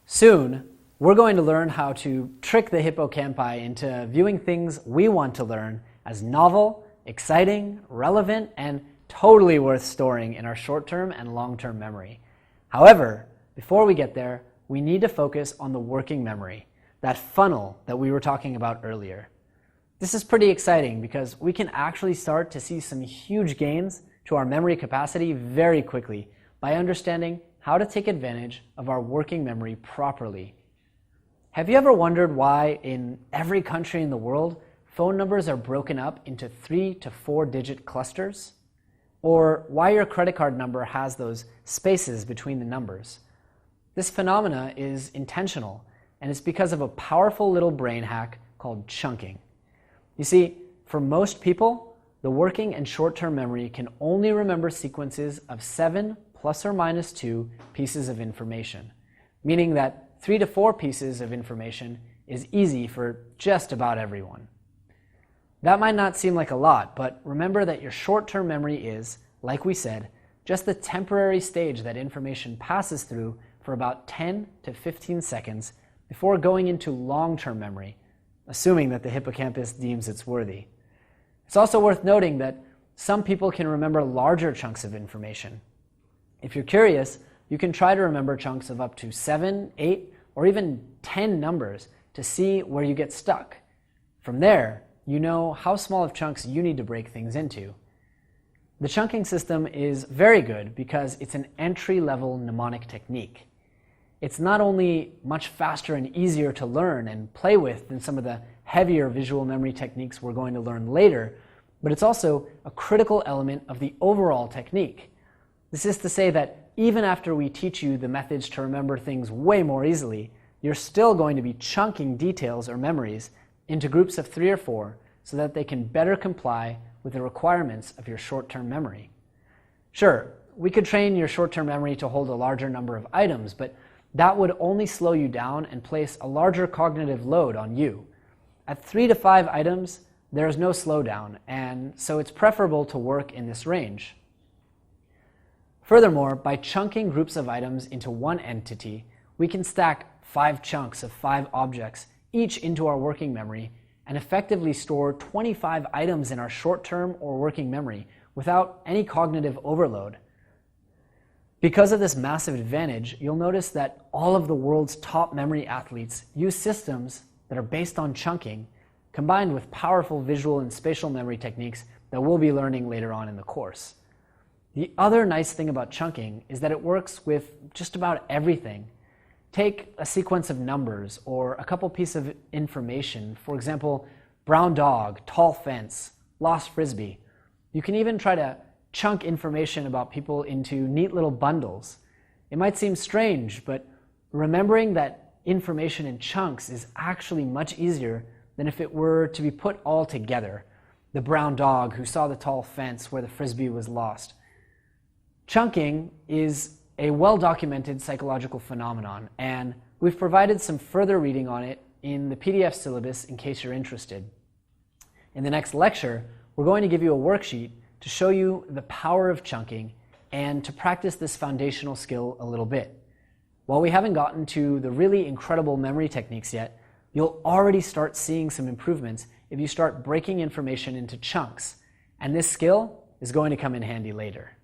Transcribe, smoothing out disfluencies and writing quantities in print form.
Soon, we're going to learn how to trick the hippocampi into viewing things we want to learn as novel, exciting, relevant, and totally worth storing in our short-term and long-term memory. However, before we get there, we need to focus on the working memory, that funnel that we were talking about earlier. This is pretty exciting because we can actually start to see some huge gains to our memory capacity very quickly by understanding how to take advantage of our working memory properly. Have you ever wondered why in every country in the world, phone numbers are broken up into 3 to 4 digit clusters? Or why your credit card number has those spaces between the numbers? This phenomena is intentional, and it's because of a powerful little brain hack called chunking. You see, for most people, the working and short-term memory can only remember sequences of 7 plus or minus 2 pieces of information, meaning that 3 to 4 pieces of information is easy for just about everyone. That might not seem like a lot, but remember that your short-term memory is, like we said, just the temporary stage that information passes through for about 10 to 15 seconds before going into long-term memory, assuming that the hippocampus deems it's worthy. It's also worth noting that some people can remember larger chunks of information. If you're curious, you can try to remember chunks of up to 7, 8, or even 10 numbers to see where you get stuck. From there, you know how small of chunks you need to break things into. The chunking system is very good because it's an entry-level mnemonic technique. It's not only much faster and easier to learn and play with than some of the heavier visual memory techniques we're going to learn later, but it's also a critical element of the overall technique. This is to say that even after we teach you the methods to remember things way more easily, you're still going to be chunking details or memories into groups of 3 or 4 so that they can better comply with the requirements of your short-term memory. Sure, we could train your short-term memory to hold a larger number of items, but that would only slow you down and place a larger cognitive load on you. At 3 to 5 items, there is no slowdown, and so it's preferable to work in this range. Furthermore, by chunking groups of items into one entity, we can stack 5 chunks of 5 objects, each into our working memory, and effectively store 25 items in our short-term or working memory without any cognitive overload. Because of this massive advantage, you'll notice that all of the world's top memory athletes use systems that are based on chunking, combined with powerful visual and spatial memory techniques that we'll be learning later on in the course. The other nice thing about chunking is that it works with just about everything. Take a sequence of numbers or a couple pieces of information, for example, brown dog, tall fence, lost frisbee. You can even try to chunk information about people into neat little bundles. It might seem strange, but remembering that information in chunks is actually much easier than if it were to be put all together. The brown dog who saw the tall fence where the frisbee was lost. Chunking is a well-documented psychological phenomenon, and we've provided some further reading on it in the PDF syllabus in case you're interested. In the next lecture, we're going to give you a worksheet to show you the power of chunking and to practice this foundational skill a little bit. While we haven't gotten to the really incredible memory techniques yet, you'll already start seeing some improvements if you start breaking information into chunks, and this skill is going to come in handy later.